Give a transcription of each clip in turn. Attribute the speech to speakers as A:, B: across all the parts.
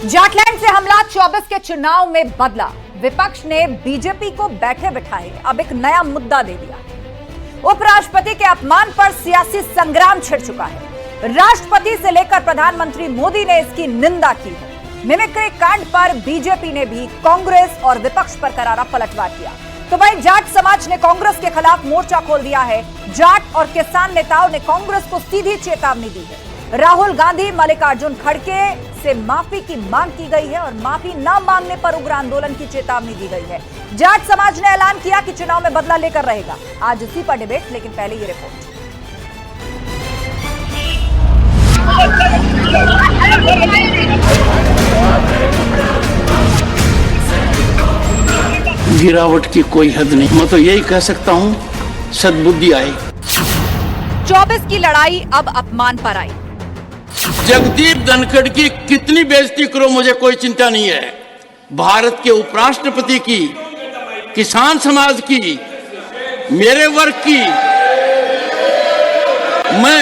A: जाटलैंड से हमला 24 के चुनाव में बदला। विपक्ष ने बीजेपी को बैठे बिठाए अब एक नया मुद्दा दे दिया। उपराष्ट्रपति के अपमान पर सियासी संग्राम छिड़ चुका है। राष्ट्रपति से लेकर प्रधानमंत्री मोदी ने इसकी निंदा की है। मिमिक्री कांड पर बीजेपी ने भी कांग्रेस और विपक्ष पर करारा पलटवार किया। तो वहीं जाट समाज ने कांग्रेस के खिलाफ मोर्चा खोल दिया है। जाट और किसान नेताओं ने कांग्रेस को सीधी चेतावनी दी है। राहुल गांधी, मल्लिकार्जुन खड़गे से माफी की मांग की गई है और माफी न मांगने पर उग्र आंदोलन की चेतावनी दी गई है। जाट समाज ने ऐलान किया कि चुनाव में बदला लेकर रहेगा। आज इसी पर डिबेट, लेकिन पहले ये रिपोर्ट।
B: गिरावट की कोई हद नहीं। मैं तो यही कह सकता हूं, सद्बुद्धि आए।
A: 24 की लड़ाई अब अपमान पर आई।
B: जगदीप धनखड़ की कितनी बेइज्जती करो, मुझे कोई चिंता नहीं है। भारत के उपराष्ट्रपति की, किसान समाज की, मेरे वर्ग की मैं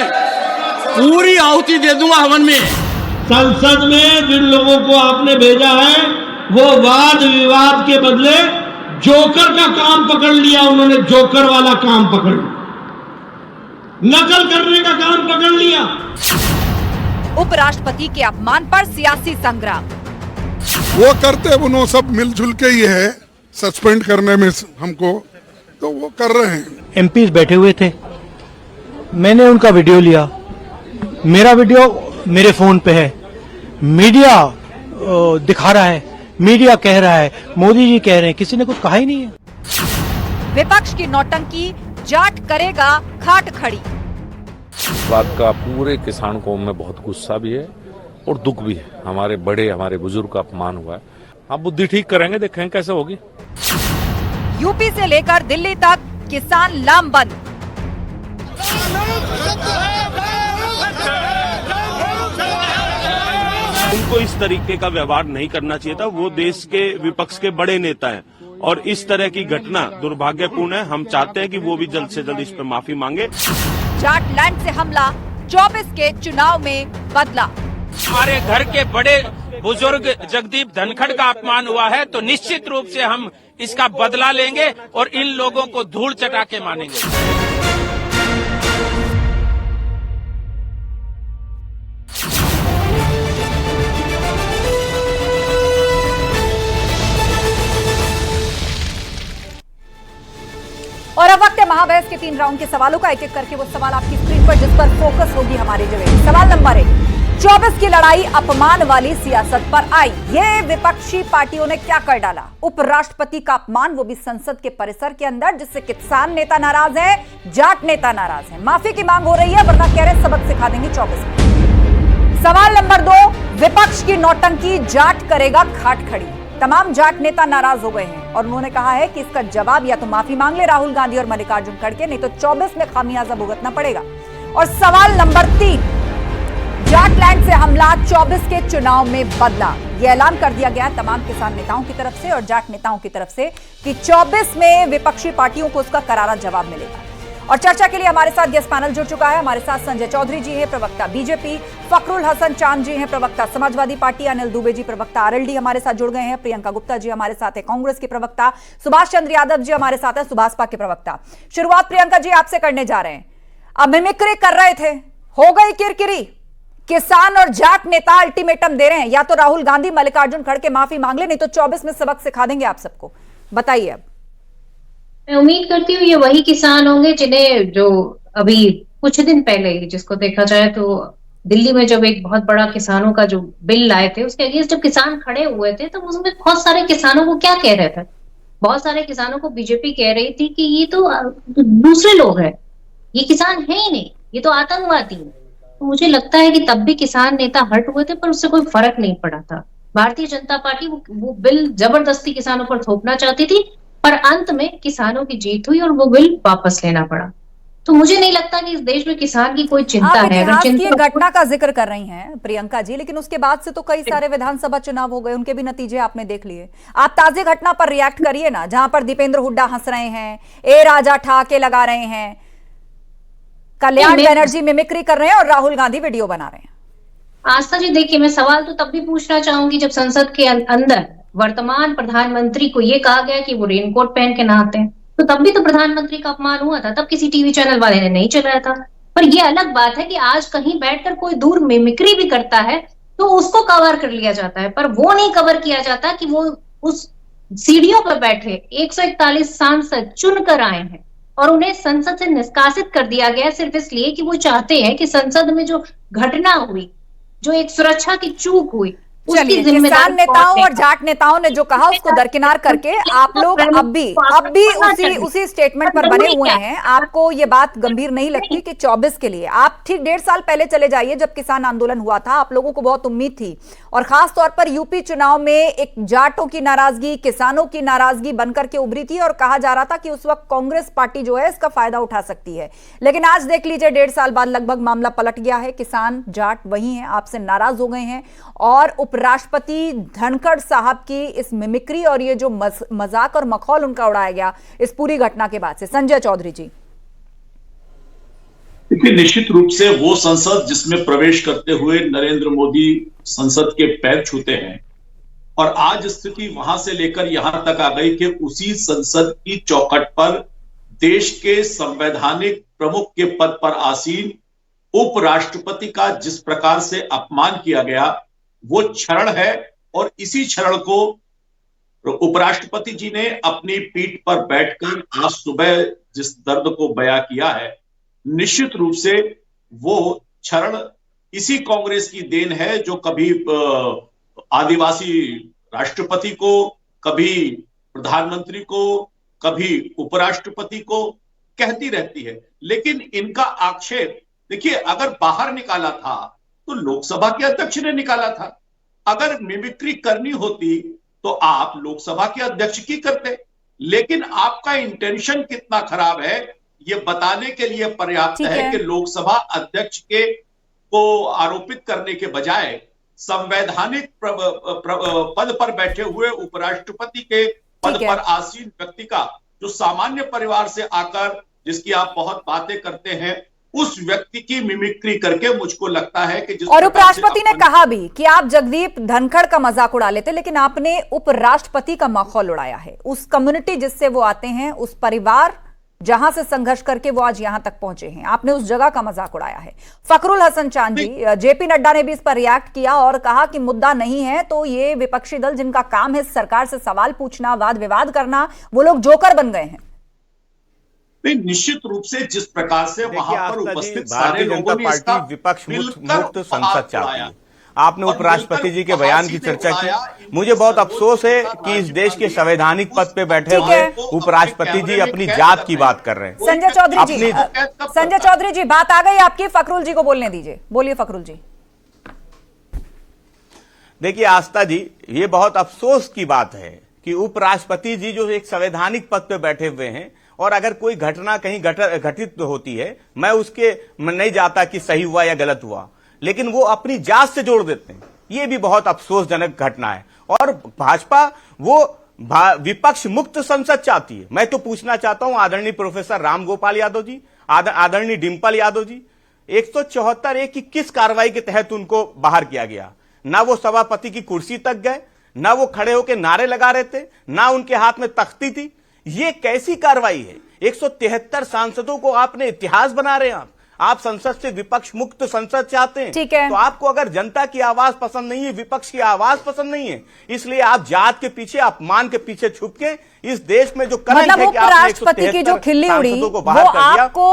B: पूरी आहुति दे दूंगा हवन में।
C: संसद में जिन लोगों को आपने भेजा है वो वाद विवाद के बदले जोकर का काम पकड़ लिया। उन्होंने जोकर वाला काम पकड़ लिया, नकल करने का काम पकड़ लिया।
A: उपराष्ट्रपति के अपमान पर सियासी संग्राम।
D: वो करते उन्होंने सब मिलजुल के ही है सस्पेंड करने में हमको, तो वो कर रहे हैं।
E: एमपीज बैठे हुए थे, मैंने उनका वीडियो लिया। मेरा वीडियो मेरे फोन पे है। मीडिया दिखा रहा है, मीडिया कह रहा है, मोदी जी कह रहे हैं, किसी ने कुछ कहा ही नहीं है।
A: विपक्ष की नौटंकी, जाट करेगा खाट खड़ी।
F: इस बात का पूरे किसान कौम में बहुत गुस्सा भी है और दुख भी है। हमारे बुजुर्ग का अपमान हुआ है। आप बुद्धि ठीक करेंगे, देखेंगे कैसे होगी।
A: यूपी से लेकर दिल्ली तक किसान लामबंद।
G: उनको इस तरीके का व्यवहार नहीं करना चाहिए था। वो देश के विपक्ष के बड़े नेता हैं और इस तरह की घटना दुर्भाग्यपूर्ण है। हम चाहते हैं कि वो भी जल्द से जल्द इस पर माफी मांगे।
A: जाटलैंड से हमला, 24 के चुनाव में बदला।
H: हमारे घर के बड़े बुजुर्ग जगदीप धनखड़ का अपमान हुआ है, तो निश्चित रूप से हम इसका बदला लेंगे और इन लोगों को धूल चटा के मानेंगे।
A: और अब वक्त है महाबहस के 3 राउंड के सवालों का। एक एक करके वो सवाल आपकी स्क्रीन पर, जिस पर फोकस होगी हमारी जगह। सवाल नंबर 1, 24 की लड़ाई अपमान वाली सियासत पर आई। ये विपक्षी पार्टियों ने क्या कर डाला? उपराष्ट्रपति का अपमान, वो भी संसद के परिसर के अंदर, जिससे किसान नेता नाराज है, जाट नेता नाराज है। माफी की मांग हो रही है, वरना कह रहे सबक सिखा देंगे 24 में। सवाल नंबर 2, विपक्ष की नौटंकी, जाट करेगा खाट खड़ी। तमाम जाट नेता नाराज हो गए हैं और उन्होंने कहा है कि इसका जवाब या तो माफी मांग ले राहुल गांधी और मल्लिकार्जुन खड़गे, नहीं तो 24 में खामियाजा भुगतना पड़ेगा। और सवाल नंबर 3, जाटलैंड से हमला, 24 के चुनाव में बदला। यह ऐलान कर दिया गया तमाम किसान नेताओं की तरफ से और जाट नेताओं की तरफ से कि 24 में विपक्षी पार्टियों को उसका करारा जवाब मिलेगा। और चर्चा के लिए हमारे साथ गेस्ट पैनल जुड़ चुका है। हमारे साथ संजय चौधरी जी हैं, प्रवक्ता बीजेपी, फखरुल हसन चांद जी हैं, प्रवक्ता समाजवादी पार्टी, अनिल दुबे जी, प्रवक्ता आरएलडी हमारे साथ जुड़ गए हैं, प्रियंका गुप्ता जी हमारे साथ है, कांग्रेस के प्रवक्ता, सुभाष चंद्र यादव जी हमारे साथ है, सुभाषपा के प्रवक्ता। शुरुआत प्रियंका जी आपसे करने जा रहे हैं। अब मिमिक्री कर रहे थे, हो गई किरकिरी। किसान और जाट नेता अल्टीमेटम दे रहे हैं, या तो राहुल गांधी, मल्लिकार्जुन खड़गे माफी मांग ले, नहीं तो 24 में सबक सिखा देंगे आप सबको। बताइए। अब
I: मैं उम्मीद करती हूँ ये वही किसान होंगे जिन्हें, जो अभी कुछ दिन पहले, जिसको देखा जाए तो दिल्ली में जब एक बहुत बड़ा किसानों का जो बिल लाए थे, उसके अगेंस्ट जब किसान खड़े हुए थे, तो उसमें बहुत सारे किसानों को क्या कह रहे थे? बहुत सारे किसानों को बीजेपी कह रही थी कि ये तो दूसरे लोग हैं, ये किसान है ही नहीं, ये तो आतंकवादी है। तो मुझे लगता है कि तब भी किसान नेता हट हुए थे, पर उससे कोई फर्क नहीं पड़ा था। भारतीय जनता पार्टी वो बिल जबरदस्ती किसानों पर थोपना चाहती थी, पर अंत में किसानों की जीत हुई और वो बिल वापस लेना पड़ा। तो मुझे नहीं लगता कि इस देश में किसान की कोई चिंता है।
A: अगर चिंता, घटना का जिक्र कर रही हैं प्रियंका जी, लेकिन उसके बाद से तो कई सारे विधानसभा चुनाव हो गए, उनके भी नतीजे आपने देख लिए। आप ताजी घटना पर रिएक्ट करिए ना, जहां पर दीपेंद्र हुड्डा हंस रहे हैं, ए राजा ठाके लगा रहे हैं, कल्याण बनर्जी मिमिक्री कर रहे हैं और राहुल गांधी वीडियो बना रहे हैं।
I: आस्था जी देखिए, मैं सवाल तो तब भी पूछना चाहूंगी जब संसद के अंदर वर्तमान प्रधानमंत्री को ये कहा गया कि वो रेनकोट पहन के नहाते हैं, तो तब भी तो प्रधानमंत्री का अपमान हुआ था, तब किसी टीवी चैनल वाले ने नहीं चलाया था। पर ये अलग बात है कि आज कहीं बैठकर कोई दूर मिमिक्री भी करता है तो उसको कवर कर लिया जाता है, पर वो नहीं कवर किया जाता कि वो उस सीढ़ियों पर बैठे 141 सांसद चुनकर आए हैं और उन्हें संसद से निष्कासित कर दिया गया सिर्फ इसलिए कि वो चाहते हैं कि संसद में जो घटना हुई, जो एक सुरक्षा की चूक हुई,
A: चलिए, किसान नेताओं और जाट नेताओं ने जो कहा उसको दरकिनार करके आप लोग अब भी उसी स्टेटमेंट पर बने हुए हैं। आपको ये बात गंभीर नहीं लगती कि 24 के लिए आप ठीक 1.5 साल पहले चले जाइए जब किसान आंदोलन हुआ था, आप लोगों को बहुत उम्मीद थी और खास तौर पर यूपी चुनाव में एक जाटों की नाराजगी, किसानों की नाराजगी बनकर के उभरी थी और कहा जा रहा था कि उस वक्त कांग्रेस पार्टी जो है इसका फायदा उठा सकती है। लेकिन आज देख लीजिए 1.5 साल बाद लगभग मामला पलट गया है। किसान जाट वही हैं, आपसे नाराज हो गए हैं और उपराष्ट्रपति धनखड़ साहब की इस मिमिक्री और ये जो मजाक और मखौल उनका उड़ाया गया इस पूरी घटना के बाद से। संजय चौधरी जी,
J: देखिए, निश्चित रूप से वो संसद जिसमें प्रवेश करते हुए नरेंद्र मोदी संसद के पैर छूते हैं और आज स्थिति वहां से लेकर यहां तक आ गई कि उसी संसद की चौखट पर देश के संवैधानिक प्रमुख के पद पर आसीन उपराष्ट्रपति का जिस प्रकार से अपमान किया गया वो क्षरण है। और इसी क्षरण को उपराष्ट्रपति जी ने अपनी पीठ पर बैठकर आज सुबह जिस दर्द को बयां किया है, निश्चित रूप से वो क्षरण इसी कांग्रेस की देन है जो कभी आदिवासी राष्ट्रपति को, कभी प्रधानमंत्री को, कभी उपराष्ट्रपति को कहती रहती है। लेकिन इनका आक्षेप देखिए, अगर बाहर निकाला था तो लोकसभा के अध्यक्ष ने निकाला था, अगर मिमिक्री करनी होती तो आप लोकसभा के अध्यक्ष की करते। लेकिन आपका इंटेंशन कितना खराब है ये बताने के लिए पर्याप्त है कि लोकसभा अध्यक्ष को आरोपित करने के बजाय संवैधानिक पद पर बैठे हुए उपराष्ट्रपति के पद पर आसीन व्यक्ति का, जो सामान्य परिवार से आकर जिसकी आप बहुत बातें करते हैं, उस व्यक्ति की मिमिक्री करके मुझको लगता है कि
A: और उपराष्ट्रपति ने कहा भी कि आप जगदीप धनखड़ का मजाक उड़ा लेते, लेकिन आपने उपराष्ट्रपति का मखौल उड़ाया है। उस कम्युनिटी जिससे वो आते हैं, उस परिवार जहां से संघर्ष करके वो आज यहां तक पहुंचे हैं, आपने उस जगह का मजाक उड़ाया है। फखरुल हसन चांद जी, जेपी नड्डा ने भी इस पर रिएक्ट किया और कहा कि मुद्दा नहीं है तो ये विपक्षी दल जिनका काम है सरकार से सवाल पूछना, वाद विवाद करना, वो लोग जोकर बन गए हैं।
J: नहीं, निश्चित रूप से जिस प्रकार से वहां पर उपस्थित सारे लोगों ने इसका
K: विपक्ष मुक्त संसद चाहती है। आपने उपराष्ट्रपति जी के बयान की चर्चा की। मुझे बहुत अफसोस है कि इस देश के संवैधानिक पद पे बैठे हुए उपराष्ट्रपति जी अपनी जात की बात कर रहे हैं।
A: संजय चौधरी जी, बात आ गई आपकी, फखरुल जी को बोलने दीजिए। बोलिए फखरुल जी।
K: देखिए आस्था जी, ये बहुत अफसोस की बात है कि उपराष्ट्रपति जी जो एक संवैधानिक पद पे बैठे हुए हैं और अगर कोई घटना कहीं घटित होती है, मैं उसके नहीं जाता कि सही हुआ या गलत हुआ, लेकिन वो अपनी जात से जोड़ देते हैं। ये भी बहुत अफसोसजनक घटना है। और भाजपा वो विपक्ष मुक्त संसद चाहती है। मैं तो पूछना चाहता हूं आदरणीय प्रोफेसर राम गोपाल यादव जी, आदरणीय डिंपल यादव जी, 174 की किस कार्रवाई के तहत उनको बाहर किया गया? ना वो सभापति की कुर्सी तक गए, ना वो खड़े होकर नारे लगा रहे थे, ना उनके हाथ में तख्ती थी। ये कैसी कार्रवाई है? 173 सांसदों को आपने इतिहास बना रहे हैं। आप संसद से विपक्ष मुक्त संसद चाहते हैं,
A: ठीक है।
K: तो आपको अगर जनता की आवाज पसंद नहीं है, विपक्ष की आवाज पसंद नहीं है, इसलिए आप जात के पीछे, अपमान के पीछे छुप के इस देश में जो करंट है कि
A: उपराष्ट्रपति की जो खिल्ली उड़ी वो आपको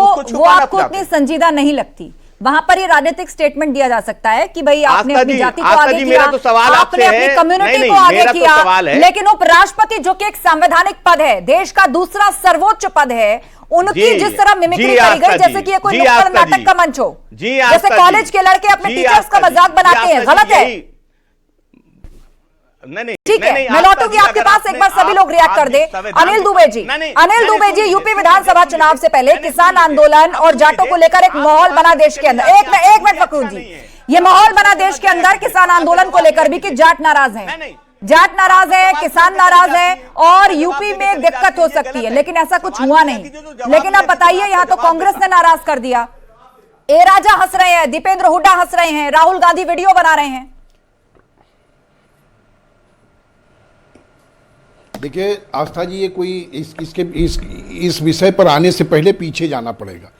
A: उतनी संजीदा नहीं लगती। वहां पर ये राजनीतिक स्टेटमेंट दिया जा सकता है कि भाई आपने अपनी जाति को आगे किया, आपने अपनी कम्युनिटी को आगे किया, लेकिन उपराष्ट्रपति जो कि एक संवैधानिक पद है, देश का दूसरा सर्वोच्च पद है, उनकी जिस तरह मिमिक्री करी गई जैसे कि ये कोई नुक्कड़ नाटक का मंच हो, जैसे कॉलेज के लड़के अपने टीचर्स का मजाक बनाते हैं, गलत है। ठीक है, मैं लौटूंगी आपके पास, एक बार सभी लोग रिएक्ट कर दे। अनिल दुबे जी, यूपी विधानसभा चुनाव से पहले किसान आंदोलन और जाटों को लेकर एक माहौल बना देश के अंदर। एक मिनट फखरुल जी, ये माहौल बना देश के अंदर किसान आंदोलन को लेकर भी कि जाट नाराज हैं, किसान नाराज है और यूपी में दिक्कत हो सकती है, लेकिन ऐसा कुछ हुआ नहीं। लेकिन अब बताइए, यहां तो कांग्रेस ने नाराज कर दिया। ए राजा हंस रहे हैं, दीपेंद्र हुड्डा हंस रहे हैं, राहुल गांधी वीडियो बना रहे हैं।
L: देखिए आस्था जी, ये कोई इस विषय पर आने से पहले पीछे जाना पड़ेगा।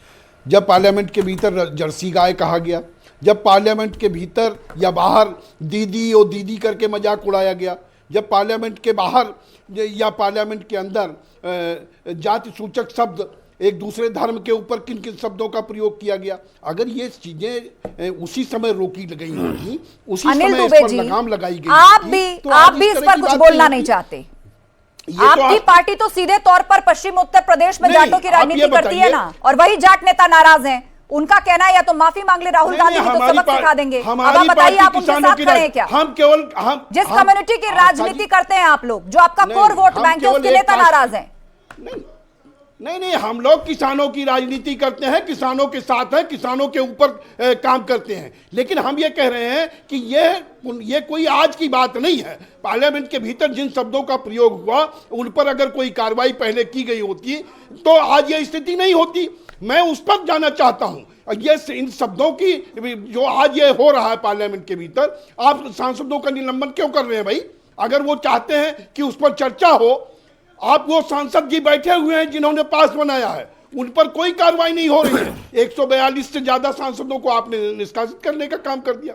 L: जब पार्लियामेंट के भीतर जर्सी गाय कहा गया, जब पार्लियामेंट के भीतर या बाहर दीदी और दीदी करके मजाक उड़ाया गया, जब पार्लियामेंट के बाहर या पार्लियामेंट के अंदर जाति सूचक शब्द एक दूसरे धर्म के ऊपर किन किन शब्दों का प्रयोग किया गया, अगर ये चीजें उसी समय रोकी गई होती, उसी समय इस पर लगाम लगाई गई,
A: आप भी इस पर कुछ बोलना नहीं चाहते? आपकी पार्टी तो सीधे तौर पर पश्चिम उत्तर प्रदेश में जाटों की राजनीति करती है ना, और वही जाट नेता नाराज हैं। उनका कहना है या तो माफी मांग ले राहुल गांधी को, तो सबक सिखा देंगे। अब आप बताइए, आप उनके साथ खड़े हैं क्या?
L: हम केवल
A: जिस कम्युनिटी की राजनीति करते हैं आप लोग, जो आपका कोर वोट बैंक है, उसके नेता नाराज हैं।
L: नहीं, हम लोग किसानों की राजनीति करते हैं, किसानों के साथ हैं, किसानों के ऊपर काम करते हैं। लेकिन हम ये कह रहे हैं कि ये कोई आज की बात नहीं है। पार्लियामेंट के भीतर जिन शब्दों का प्रयोग हुआ, उन पर अगर कोई कार्रवाई पहले की गई होती तो आज ये स्थिति नहीं होती। मैं उस पर जाना चाहता हूं। ये इन शब्दों की जो आज ये हो रहा है पार्लियामेंट के भीतर, आप सांसदों का निलंबन क्यों कर रहे हैं भाई? अगर वो चाहते हैं कि उस पर चर्चा हो, आप वो सांसद जी बैठे हुए हैं जिन्होंने पास बनाया है, उन पर कोई कार्रवाई नहीं हो रही है। 142 से ज्यादा सांसदों को आपने निष्कासित करने का काम कर दिया।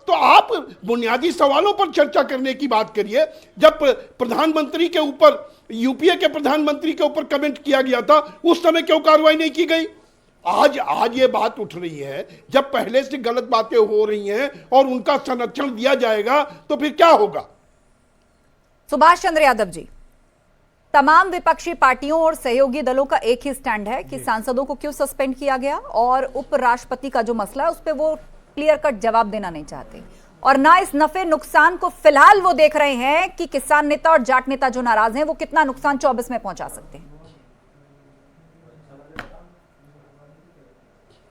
L: तो आप बुनियादी सवालों पर चर्चा करने की बात करिए। जब प्रधानमंत्री के ऊपर, यूपीए के प्रधानमंत्री के ऊपर कमेंट किया गया था, उस समय क्यों कार्रवाई नहीं की गई? आज ये बात उठ रही है। जब पहले से गलत बातें हो रही हैं और उनका संरक्षण दिया जाएगा तो फिर क्या होगा?
A: सुभाष चंद्र यादव जी, तमाम विपक्षी पार्टियों और सहयोगी दलों का एक ही स्टैंड है कि सांसदों को क्यों सस्पेंड किया गया, और उपराष्ट्रपति का जो मसला है उस पर वो क्लियर कट जवाब देना नहीं चाहते, और ना इस नफे नुकसान को फिलहाल वो देख रहे हैं कि किसान नेता और जाट नेता जो नाराज हैं वो कितना नुकसान 24 में पहुंचा सकते हैं।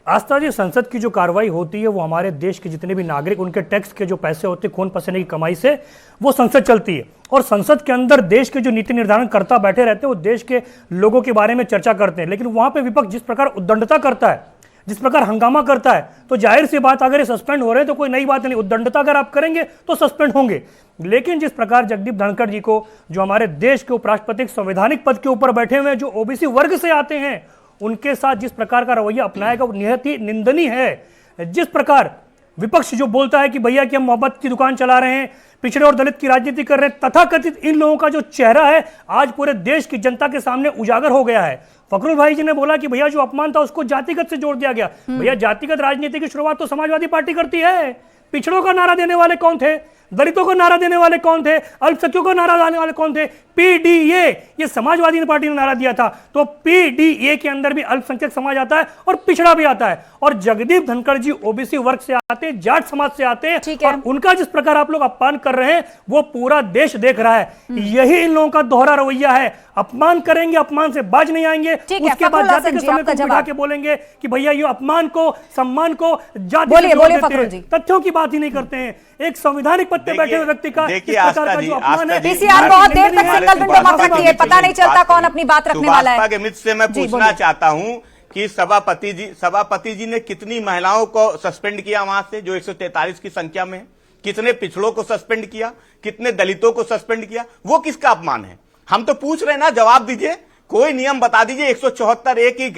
E: आस्था जी, संसद की जो कार्रवाई होती है वो हमारे देश के जितने भी नागरिक, उनके टैक्स के जो पैसे होते हैं, खून पसीने की कमाई से वो संसद चलती है। और संसद के अंदर देश के जो नीति निर्धारण करता बैठे रहते हैं वो देश के लोगों के बारे में चर्चा करते हैं। लेकिन वहां पे विपक्ष जिस प्रकार उद्दंडता करता है, जिस प्रकार हंगामा करता है, तो जाहिर सी बात, अगर ये सस्पेंड हो रहे हैं तो कोई नई बात नहीं। उद्दंडता अगर आप करेंगे तो सस्पेंड होंगे। लेकिन जिस प्रकार जगदीप धनखड़ जी को, जो हमारे देश के उपराष्ट्रपति संवैधानिक पद के ऊपर बैठे हुए हैं, जो ओबीसी वर्ग से आते हैं, उनके साथ जिस प्रकार का रवैया अपनाएगा वो निहायत ही निंदनीय है। जिस प्रकार विपक्ष जो बोलता है कि भैया कि हम मोहब्बत की दुकान चला रहे हैं, पिछड़े और दलित की राजनीति कर रहे हैं, तथाकथित इन लोगों का जो चेहरा है आज पूरे देश की जनता के सामने उजागर हो गया है। फखरुल भाई जी ने बोला कि भैया जो अपमान था उसको जातिगत से जोड़ दिया गया। भैया जातिगत राजनीति की शुरुआत तो समाजवादी पार्टी करती है। पिछड़ों का नारा देने वाले कौन थे? दलितों को नारा देने वाले कौन थे? अल्पसंख्यकों को नारा देने वाले कौन थे? पीडीए, ये समाजवादी पार्टी ने नारा दिया था। तो पीडीए के अंदर भी अल्पसंख्यक समाज आता है और पिछड़ा भी आता है। और जगदीप धनखड़ जी ओबीसी वर्ग से आते हैं, जाट समाज से आते हैं, और उनका जिस प्रकार आप लोग अपमान कर रहे हैं वो पूरा देश देख रहा है। यही इन लोगों का दोहरा रवैया है। अपमान करेंगे, अपमान से बाज नहीं आएंगे, उसके बाद जाति के सामने बिठा के बोलेंगे कि भैया ये अपमान को, सम्मान को जाति से जोड़ देते हैं। तथ्यों की बात ही नहीं करते हैं। एक संवैधानिक पद पे बैठे हुए व्यक्ति का इस प्रकार का जो अपमान है।
A: पीसीआर बहुत देर तक सिंगल विंडो मत रखती है, पता नहीं चलता कौन अपनी बात रखने वाला है।
K: के मित्र से मैं पूछना चाहता हूं कि सभापति जी ने कितनी महिलाओं को सस्पेंड किया वहां से, जो 143 की संख्या में है? कितने पिछड़ों को सस्पेंड किया? कितने दलितों को सस्पेंड किया? वो किसका अपमान है? हम तो पूछ रहे हैं ना, जवाब दीजिए। कोई नियम बता दीजिए। 174 ए की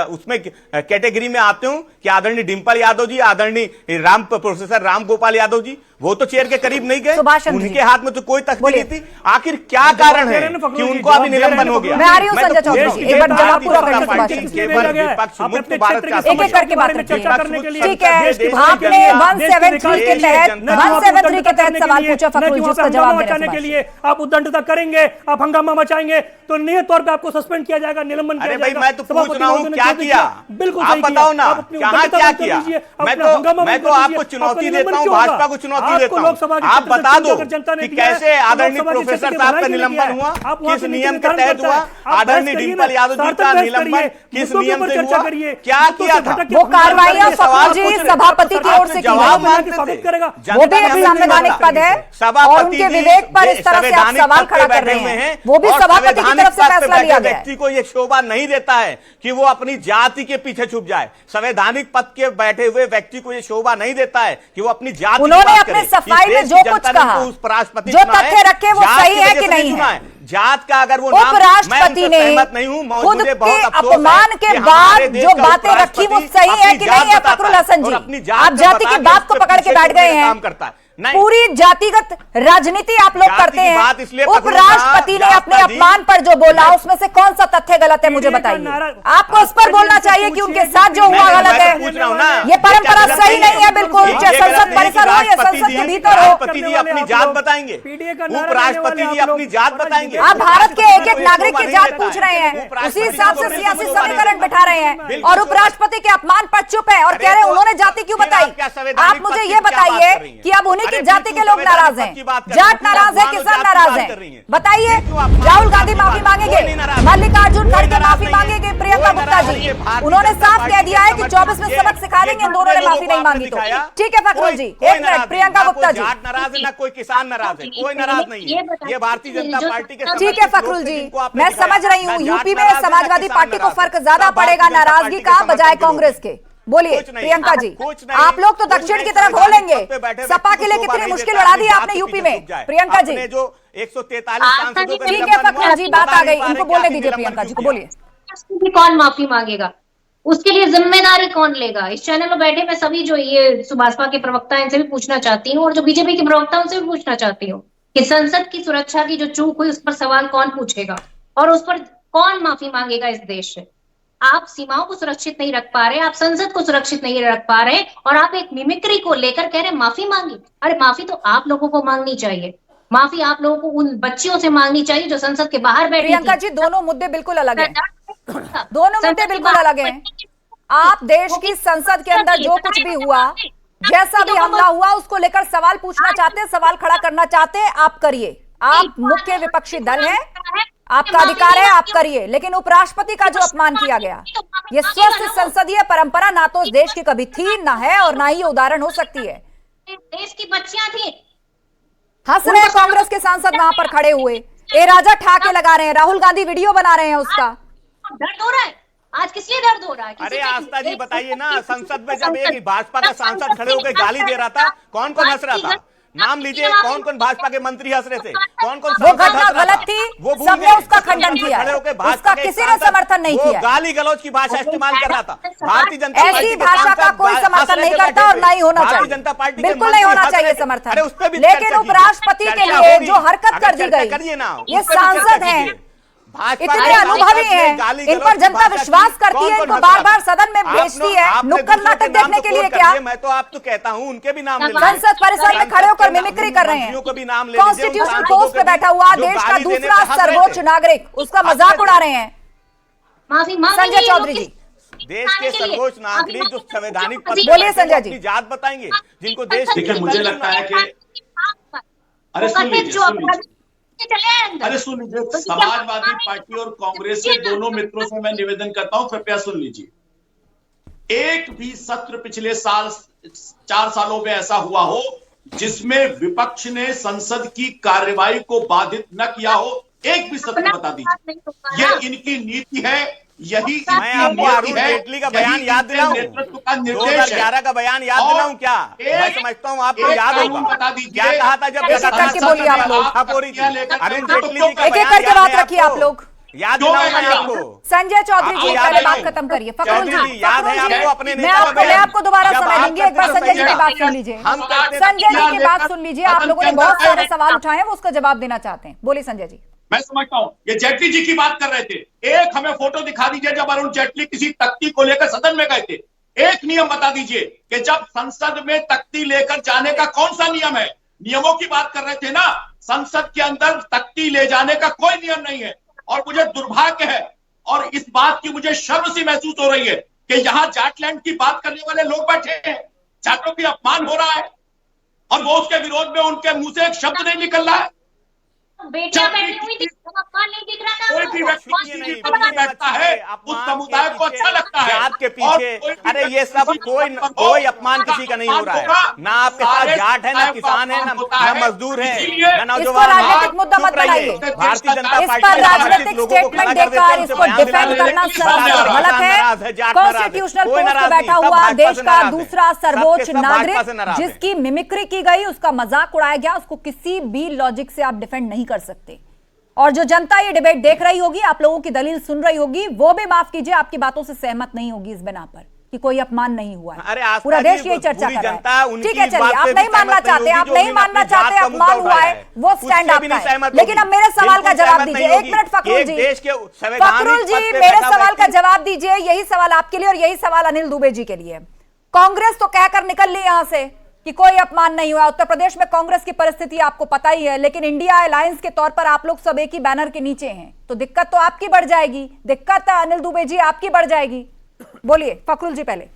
K: उसमें कैटेगरी में आते हो कि आदरणीय डिंपल यादव जी, आदरणीय प्रोफेसर राम गोपाल यादव जी, वो तो चेयर के करीब नहीं गए, उनके हाथ में तो कोई तख्ती नहीं थी। आखिर क्या कारण है कि उनको अभी निलंबन हो गया?
A: मैं आ रही हूं संजय चौधरी, एक बार जवाब पूरा करके एक-एक करके बात करिए। ठीक है, आपने 173 के तहत सवाल पूछा फखरुल, जिसका जवाब
E: बचाने के लिए आप उद्दंडता करेंगे, आप हंगामा मचाएंगे तो नियत तौर पर आपको सस्पेंड किया जाएगा, निलंबन किया जाएगा।
K: मैं तो पूछ रहा हूं क्या किया?
E: बिल्कुल
K: आप बताओ ना, कहां क्या किया? मैं तो आपको चुनौती देता हूं, भाजपा को चुनौती नहीं देता हूं। आप बता दो कि कैसे आदरणीय प्रोफेसर साहब का निलंबन हुआ, किस नियम के तहत हुआ, आदरणीय डिम्पल यादव जी का निलंबन किस नियम से हुआ, क्या किया था,
A: वो कार्रवाइयां सभापति की ओर से की वो भी एक संवैधानिक पद है और उनके विवेक पर इस तरह से आप सवाल खड़ा कर रहे हैं, वो भी सभापति की तरफ से फैसला लिया गया है।
K: व्यक्ति को यह शोभा नहीं देता है कि वो अपनी जाति के पीछे छुप जाए। संवैधानिक पद के बैठे हुए व्यक्ति को यह शोभा नहीं देता है कि वो अपनी जाति,
A: उन्होंने अपने सफाई में जो कुछ कहा, जो तथ्य रखे वो सही है कि नहीं है,
K: जात का अगर वो
A: उपराष्ट्रपति ने खुद के अपमान के बाद जो बातें रखी वो सही है कि नहीं है? फखरुल हसन जी, आप जाति की बात को पकड़ के बैठ गए हैं। पूरी जातिगत राजनीति आप लोग करते हैं। उपराष्ट्रपति ने अपने अपमान पर जो बोला उसमें से कौन सा तथ्य गलत है मुझे बताइए। आपको उस पर बोलना चाहिए कि उनके साथ जो हुआ गलत है। ये परंपरा सही नहीं है बिल्कुल, चाहे संसद परिसर हो या संसद के भीतर हो।
K: राष्ट्रपति जी अपनी जात बताएंगे, उपराष्ट्रपति जी अपनी जात बताएंगे।
A: आप भारत के एक एक नागरिक की जात पूछ रहे हैं, उसी हिसाब से सियासी समीकरण बैठा रहे हैं और उपराष्ट्रपति के अपमान पर चुप है और कह रहे हैं उन्होंने जाति क्यों बताई। आप मुझे ये बताइए कि अब उन्हीं की जाति के लोग नाराज हैं, जाट नाराज है, किसान नाराज है, बताइए। राहुल गांधी माफी मांगेंगे, मल्लिकार्जुन खड़गे माफी मांगेंगे, प्रियंका गुप्ता जी उन्होंने साफ कह दिया है कि 24 में सबक सिखा देंगे, इन दोनों ने माफी नहीं मांगी तो ठीक है। फखरुल जी एक मिनट, प्रियंका गुप्ता जी।
K: जाट नाराज है ना कोई किसान नाराज है, कोई नाराज नहीं है, ये भारतीय जनता पार्टी के।
A: ठीक है फखरुल जी, मैं समझ रही हूँ यूपी में समाजवादी पार्टी को फर्क ज्यादा पड़ेगा नाराजगी का बजाय कांग्रेस के। बोलिए प्रियंका जी, आप लोग तो दक्षिण की तरफ हो लेंगे, सपा के लिए कितनी मुश्किल बढ़ा दी आपने यूपी में। प्रियंका जी
K: जो 143
A: ठीक है फखरुल जी, बात आ गई, उनको बोलने दीजिए। प्रियंका जी को बोलिए।
I: कौन माफी मांगेगा, उसके लिए जिम्मेदारी कौन लेगा? इस चैनल में बैठे मैं सभी जो ये सुभाषपा के प्रवक्ता हैं इनसे भी पूछना चाहती हूँ और जो बीजेपी के प्रवक्ता उनसे भी पूछना चाहती हूँ कि संसद की सुरक्षा की जो चूक हुई उस पर सवाल कौन पूछेगा और उस पर कौन माफी मांगेगा इस देश से? आप सीमाओं को सुरक्षित नहीं रख पा रहे, आप संसद को सुरक्षित नहीं रख पा रहे और आप एक मिमिक्री को लेकर कह रहे माफी मांगी। अरे माफी तो आप लोगों को मांगनी चाहिए, माफी आप लोगों को उन बच्चियों से मांगनी चाहिए जो संसद के बाहर बैठी।
A: प्रियंका जी दोनों मुद्दे बिल्कुल अलग हैं, दोनों मुद्दे बिल्कुल अलग हैं। आप देश की संसद के अंदर जो कुछ भी हुआ, जैसा भी हमला हुआ उसको लेकर सवाल पूछना चाहते हैं, सवाल खड़ा करना चाहते हैं, आप करिए। आप मुख्य विपक्षी दल हैं, आपका अधिकार है, आप करिए। लेकिन उपराष्ट्रपति का जो अपमान किया गया, ये स्वस्थ संसदीय परंपरा ना तो इस देश की कभी थी, ना है और ना ही उदाहरण हो सकती है।
I: देश की बच्चियां थी,
A: हंस रहे हैं कांग्रेस के सांसद वहां पर खड़े हुए, ए राजा ठाके लगा रहे हैं, राहुल गांधी वीडियो बना रहे हैं उसका।
I: दर्द हो रहा है आज, किस लिए दर्द हो रहा है?
K: अरे आस्था जी बताइए ना, संसद में जब एक भाजपा का सांसद खड़े होकर गाली दे रहा था, कौन कौन हंस रहा था? नाम लीजिए, कौन कौन भाजपा के मंत्री हंस रहे थे, कौन कौन?
A: वो घटना गलत थी, सबने उसका खंडन किया, उसका किसी ने समर्थन नहीं किया।
K: गाली गलौज की भाषा इस्तेमाल कर रहा था। भारतीय जनता पार्टी
A: ऐसी भाषा का कोई समर्थन नहीं करता और ना ही होना चाहिए,
K: जनता पार्टी
A: बिल्कुल नहीं होना चाहिए समर्थन। लेकिन उपराष्ट्रपति के लिए जो हरकत कर दी गई, ये सांसद हैं, इतने अनुभवी हैं, इन पर जनता विश्वास करती है, इनको बार बार सदन में भेजती है, नुक्कड़ नाटक देखने के लिए क्या?
K: मैं तो आप तो कहता हूं उनके भी नाम ले,
A: संसद परिसर में खड़े होकर मिमिक्री कर रहे हैं, कॉन्स्टिट्यूशनल पोस्ट पे बैठा हुआ देश का दूसरा सर्वोच्च नागरिक, उसका मजाक उड़ा रहे हैं।
I: माफी
A: संजय चौधरी जी,
K: देश के सर्वोच्च नागरिक जो संवैधानिक पद,
A: बोलिए संजय जी।
K: जात बताएंगे जिनको देश,
J: मुझे लगता है कि अरे सुन लीजिए, समाजवादी पार्टी और कांग्रेस के दोनों मित्रों से मैं निवेदन करता हूं, कृपया सुन लीजिए। एक भी सत्र पिछले 4 सालों में ऐसा हुआ हो जिसमें विपक्ष ने संसद की कार्यवाही को बाधित न किया हो, एक भी सत्र बता दीजिए। ये इनकी नीति है, यही
K: मैं आपको अरुण जेटली का बयान याद दिलाऊं,
J: नेतृत्व का निर्देश है।
K: 2011 का बयान याद दिलाऊं क्या? मैं समझता हूं आपको याद होगा,
J: बता दीजिए
K: क्या कहा था जब
A: करके बोलिए आप लोग,
K: अरुण जेटली जी का
A: एक एक करके बात रखिए आप लोग,
K: याद दिलाऊंगा आपको।
A: संजय चौधरी जी पहले बात खत्म करिए। फखरुल जी
K: याद है आपको अपने,
A: मैं आपको दोबारा समय दूंगी, एक बार संजय जी की बात सुन लीजिए, संजय जी की बात सुन लीजिए। आप लोगों ने बहुत सारे सवाल उठाए हैं, वो उसका जवाब देना चाहते हैं। बोलिए संजय जी।
J: मैं समझता हूं ये जेटली जी की बात कर रहे थे, एक हमें फोटो दिखा दीजिए जब अरुण जेटली किसी तख्ती को लेकर सदन में गए थे। एक नियम बता दीजिए कि जब संसद में तख्ती लेकर जाने का कौन सा नियम है? नियमों की बात कर रहे थे ना, संसद के अंदर तख्ती ले जाने का कोई नियम नहीं है। और मुझे दुर्भाग्य है और इस बात की मुझे शर्म सी महसूस हो रही है कि यहां जाटलैंड की बात करने वाले लोग बैठे हैं, जाटों की अपमान हो रहा है। और वो उसके विरोध में उनके मुंह से एक शब्द नहीं निकल रहा है।
I: बेटियां बैठी हुई थी, अपमान नहीं दिख रहा था।
J: कोई भी व्यक्ति किसी पद पर बैठता है उस समुदाय को अच्छा लगता है।
K: जात के पीछे अरे ये सब कोई अपमान किसी का नहीं हो रहा है। ना आपके साथ जाट है, ना किसान है, ना मजदूर है, ना नौजवान।
A: राजनीतिक मुद्दा मत बनाइए।
K: भारतीय जनता
A: इस पर राजनीतिक स्टेटमेंट देकर इसको डिफेंड करना सरासर गलत है। कॉन्स्टिट्यूशनल पोस्ट पे बैठा हुआ देश का दूसरा सर्वोच्च नागरिक जिसकी मिमिक्री की गई, उसका मजाक उड़ाया गया, उसको किसी भी लॉजिक से आप डिफेंड नहीं कर सकते। और जो जनता ये डिबेट देख रही होगी, आप लोगों की दलील सुन रही होगी, वो भी माफ कीजिए आपकी बातों से सहमत नहीं होगी इस बिना पर कि कोई अपमान नहीं हुआ है। पूरा देश यही चर्चा कर रहा है। ठीक है, चलिए, आप नहीं मानना चाहते, आप नहीं मानना चाहते अपमान हुआ है, वो स्टैंड आपका है। लेकिन अब मेरे सवाल का जवाब दीजिए। एक मिनट फखरुल जी, फखरुल जी मेरे सवाल का जवाब दीजिए। यही सवाल आपके लिए और यही सवाल अनिल दुबे जी के लिए। कांग्रेस तो कहकर निकल ली यहां से कि कोई अपमान नहीं हुआ। उत्तर प्रदेश में कांग्रेस की परिस्थिति आपको पता ही है, लेकिन इंडिया अलायंस के तौर पर आप लोग सब एक ही बैनर के नीचे हैं, तो दिक्कत तो आपकी बढ़ जाएगी। दिक्कत अनिल दुबे जी आपकी बढ़ जाएगी। बोलिए फखरुल जी पहले।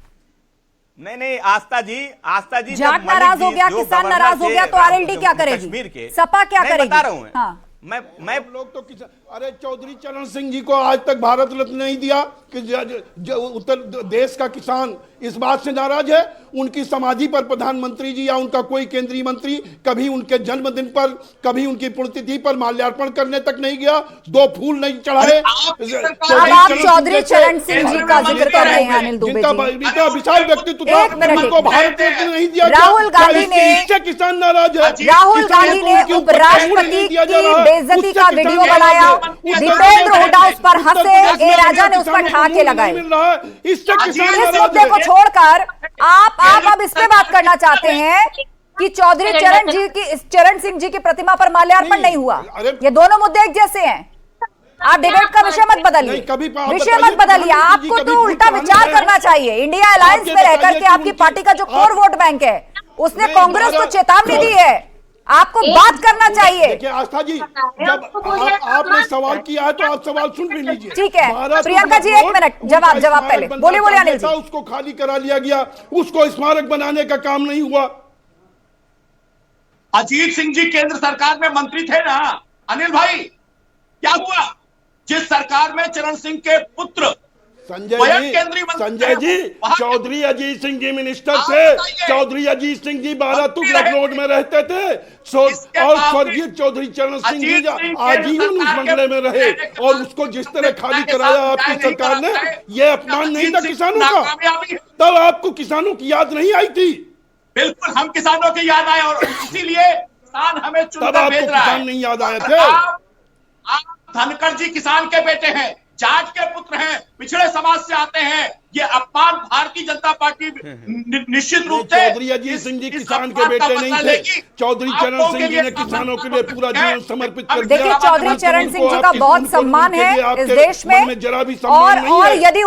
K: नहीं आस्था जी
A: जाट नाराज हो गया, किसान नाराज हो गया, तो आरएलडी क्या करेगी, सपा क्या करेगी?
K: बता रहा हूं
A: हाँ।
L: मैं लोग तो अरे चौधरी चरण सिंह जी को आज तक भारत रत्न नहीं दिया कि उत्तर देश का किसान इस बात से नाराज है। उनकी समाधि पर प्रधानमंत्री जी या उनका कोई केंद्रीय मंत्री कभी उनके जन्मदिन पर, कभी उनकी पुण्यतिथि पर माल्यार्पण करने तक नहीं गया, 2 फूल नहीं चढ़ाए।
A: आप चौधरी चरण सिंह जी का जिक्र कर रहे हैं अनिल दुबे जी,
L: विशाल व्यक्तित्व को भारत रत्न नहीं दिया।
A: राहुल गांधी ने,
L: किसान नाराज है।
A: राहुल गांधी ने उपराष्ट्रपति की बेइज्जती का वीडियो बनाया, दीपेंद्र हुड्डा उस पर हंसे, ए राजा ने उस पर ठहाके लगाए। इस मुद्दे को छोड़कर आप अब इस पे बात करना चाहते हैं कि चौधरी चरण सिंह जी की प्रतिमा पर माल्यार्पण नहीं हुआ। ये दोनों मुद्दे एक जैसे हैं। आप डिबेट का विषय मत बदलिए, विषय मत बदलिए। आपको तो उल्टा विचार करना चाहिए। इंडिया अलायंस में रहकर के आपकी पार्टी का जो कोर वोट बैंक है उसने कांग्रेस को चेतावनी दी है, आपको बात करना चाहिए।
L: देखिए आस्था जी, जब आपने सवाल किया है तो आप सवाल सुन भी लीजिए।
A: ठीक है प्रियंका जी, 1 मिनट जवाब पहले बोलिए अनिल जी।
L: उसको खाली करा लिया गया, उसको स्मारक बनाने का काम नहीं हुआ।
J: अजीत सिंह जी केंद्र सरकार में मंत्री थे ना अनिल भाई, क्या हुआ? जिस सरकार में चरण सिंह के पुत्र
L: संजय जी चौधरी अजीत सिंह जी मिनिस्टर थे। चौधरी अजीत सिंह जी 12 तुगलक रोड में रहते थे और स्वर्गीय चौधरी चरण सिंह जी आजीवन उस बंगले में रहे और उसको जिस तरह खाली कराया आपकी सरकार ने, यह अपमान नहीं था किसानों का? तब आपको किसानों की याद नहीं आई थी?
J: बिल्कुल, हम किसानों की याद आए और इसीलिए किसान हमें चुनकर भेज रहा है।
L: किसान नहीं याद आए थे?
J: आप धनखड़ जी किसान के बेटे हैं, जाट के पुत्र हैं, पिछड़े समाज से आते हैं। ये अपमान भारतीय जनता पार्टी निश्चित रूप से
L: चौधरी अजीत सिंह जी किसान के बेटे नहीं थे। चौधरी चरण सिंह जी ने किसानों के लिए पूरा जीवन समर्पित कर दिया।
A: देखिए चौधरी चरण सिंह जी का बहुत सम्मान है इस देश में,
L: जरा भी
A: और यदि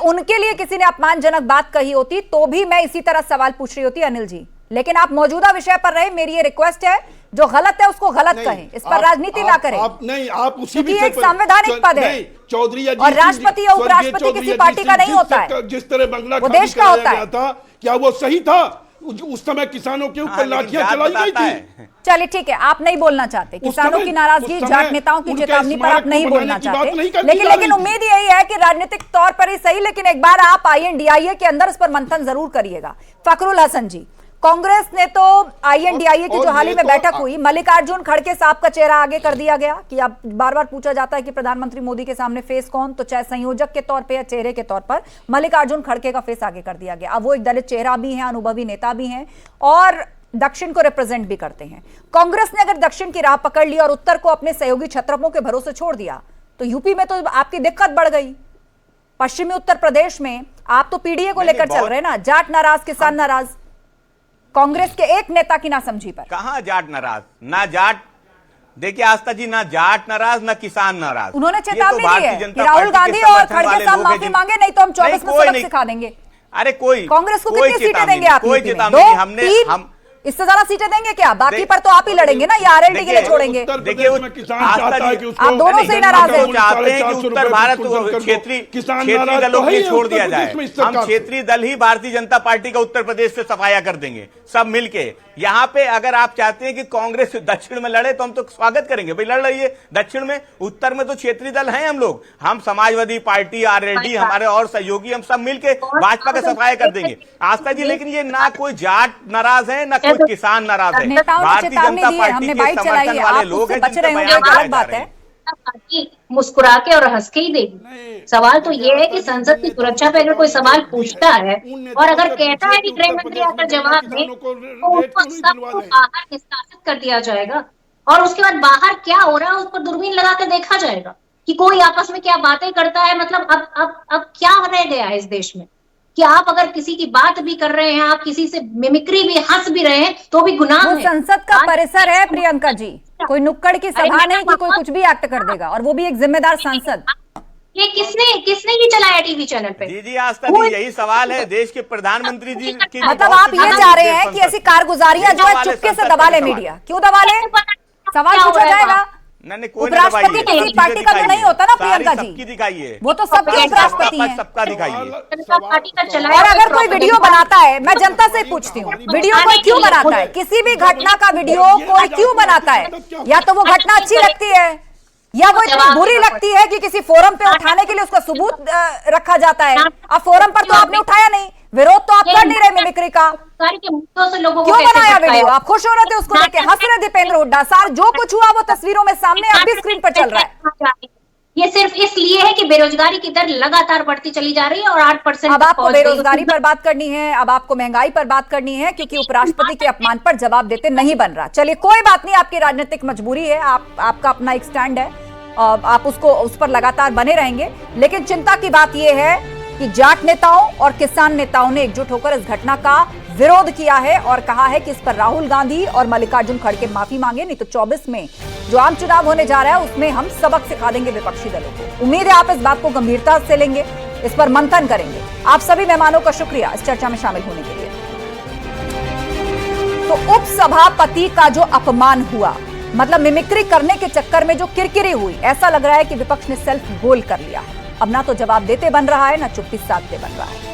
A: उनके लिए किसी ने अपमानजनक बात कही होती तो भी मैं इसी तरह सवाल पूछ रही होती अनिल जी। लेकिन आप मौजूदा विषय पर रहे, मेरी ये रिक्वेस्ट है जो गलत है उसको गलत कहें, इस पर राजनीति ना करें।
L: आप उसी
A: एक संवैधानिक पद है
L: चौधरी
A: और राष्ट्रपति या उपराष्ट्रपति किसी पार्टी का नहीं होता है,
L: जिस तरह बंगला
A: वो देश का होता है।
L: क्या वो सही था? उस समय किसानों के ऊपर लाठियां चलाई गई थी।
A: चलिए ठीक है, आप नहीं बोलना चाहते किसानों की नाराजगी, जाट नेताओं की चेतावनी पर आप नहीं बोलना चाहते, लेकिन उम्मीद यही है कि राजनीतिक तौर पर ही सही, लेकिन एक बार आप INDIA के अंदर इस पर मंथन जरूर करिएगा। फखरुल हसन जी, कांग्रेस ने तो INDIA की जो हाल ही में बैठक हुई, मल्लिकार्जुन खड़गे साहब का चेहरा आगे कर दिया गया कि अब बार बार पूछा जाता है कि प्रधानमंत्री मोदी के सामने फेस कौन, तो चाहे संयोजक के तौर पे या चेहरे के तौर पर मल्लिकार्जुन खड़गे का फेस आगे कर दिया गया। अब वो एक दलित चेहरा भी है, अनुभवी नेता भी हैं और दक्षिण को रिप्रेजेंट भी करते हैं। कांग्रेस ने अगर दक्षिण की राह पकड़ ली और उत्तर को अपने सहयोगी छत्रपों के भरोसे छोड़ दिया तो यूपी में तो आपकी दिक्कत बढ़ गई। पश्चिमी उत्तर प्रदेश में आप तो PDA को लेकर चल रहे ना, जाट नाराज, किसान नाराज, कांग्रेस के एक नेता की नासमझी पर।
K: कहां जाट नाराज? ना जाट, देखिए आस्था जी, ना जाट नाराज ना किसान नाराज।
A: उन्होंने चेतावनी दी है कि राहुल गांधी और खड़गे साहब माफी मांगे, नहीं तो हम 24 में सबक सिखा देंगे।
K: अरे कोई
A: कांग्रेस को कितनी सीटें देंगे आप?
K: कोई चेतावनी नहीं। हमने
A: इससे ज्यादा सीटें देंगे क्या? बाकी पर तो आप ही लड़ेंगे ना, या आरएलडी के लिए छोड़ेंगे?
K: देखिए
A: आप दोनों से ही नाराज हैं।
K: चाहते हैं कि उत्तर भारत क्षेत्रीय दलों को छोड़ दिया जाए। हम क्षेत्रीय दल ही भारतीय जनता पार्टी का उत्तर प्रदेश से सफाया कर देंगे सब मिलके। यहाँ पे अगर आप चाहते हैं कि कांग्रेस दक्षिण में लड़े तो हम तो स्वागत करेंगे, भाई लड़ रही है दक्षिण में। उत्तर में तो क्षेत्रीय दल हैं हम लोग, हम समाजवादी पार्टी, आरएलडी, हमारे और सहयोगी, हम सब मिलके भाजपा का सफाया कर देंगे आस्था जी। लेकिन ये ना कोई जाट नाराज है ना कोई किसान नाराज है, भारतीय जनता पार्टी के समर्थन वाले लोग हैं जिनका बयान
A: अलग बात है।
I: पार्टी मुस्कुरा के और हंस के ही देगी। सवाल तो ये है कि संसद की सुरक्षा पे अगर कोई सवाल पूछता है और अगर कहता है कि गृह मंत्री आकर जवाब दे तो उसको सबको बाहर निष्कासित कर दिया जाएगा और उसके बाद बाहर क्या हो रहा है उस पर दूरबीन लगा कर देखा जाएगा कि कोई आपस में क्या बातें करता है। मतलब अब क्या रह गया है इस देश में कि आप अगर किसी की बात भी कर रहे हैं, आप किसी से मिमिक्री भी हंस भी रहे हैं तो भी गुनाह है।
A: संसद का परिसर है प्रियंका जी, कोई नुक्कड़ की सभा नहीं कि कोई कुछ भी एक्ट कर देगा, और वो भी एक जिम्मेदार सांसद।
I: ये किसने ये चलाया टीवी चैनल पे?
K: जी आज तक यही सवाल है देश के प्रधानमंत्री जी की।
A: मतलब आप ये चाह रहे हैं कि ऐसी कारगुजारियां जो है चुपके से दबा ले मीडिया? क्यों दबा ले? सवाल पूछा जाएगा। उपराष्ट्रपति किसी पार्टी का तो नहीं होता ना प्रियंका जी,
K: दिखाइए
A: वो तो सबके उपराष्ट्रपति हैं।
K: सबका दिखाइए।
A: और अगर कोई वीडियो बनाता है, मैं जनता से पूछती हूँ, वीडियो कोई क्यों बनाता है? किसी भी घटना का वीडियो कोई क्यों बनाता है? या तो वो घटना अच्छी लगती है या वो इतनी बुरी लगती है कि किसी फोरम पे उठाने के लिए उसका सबूत रखा जाता है। अब फोरम पर तो आपने उठाया नहीं, विरोध तो आप कर नहीं रहे मिमिक्री का, क्यों बनाया वीडियो? आप खुश हो रहे थे उसको देख के, हंस रहे दीपेंद्र हुड्डा। सार जो कुछ हुआ वो तस्वीरों में सामने अब भी स्क्रीन पर चल रहा है।
I: ये सिर्फ इसलिए है कि बेरोजगारी की दर लगातार बढ़ती चली जा रही है और 8%।
A: अब आपको बेरोजगारी पर बात करनी है, अब आपको महंगाई पर बात करनी है, क्योंकि उपराष्ट्रपति के अपमान पर जवाब देते नहीं बन रहा। चलिए कोई बात नहीं, आपकी राजनीतिक मजबूरी है, आपका अपना एक स्टैंड है, आप उस पर लगातार बने रहेंगे। लेकिन चिंता की बात यह है कि जाट नेताओं और किसान नेताओं ने एकजुट होकर इस घटना का विरोध किया है और कहा है कि इस पर राहुल गांधी और मल्लिकार्जुन खड़गे माफी मांगे, नहीं तो 24 में जो आम चुनाव होने जा रहा है उसमें हम सबक सिखा देंगे विपक्षी दलों को। उम्मीद है आप इस बात को गंभीरता से लेंगे, इस पर मंथन करेंगे। आप सभी मेहमानों का शुक्रिया इस चर्चा में शामिल होने के लिए। तो उपसभापति का जो अपमान हुआ, मतलब मिमिक्री करने के चक्कर में जो किरकिरी हुई, ऐसा लग रहा है कि विपक्ष ने सेल्फ गोल कर लिया। अब ना तो जवाब देते बन रहा है ना चुप्पी साधते बन रहा है।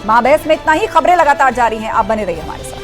A: महाबहस में इतना ही, खबरें लगातार जारी हैं, आप बने रहिए हमारे साथ।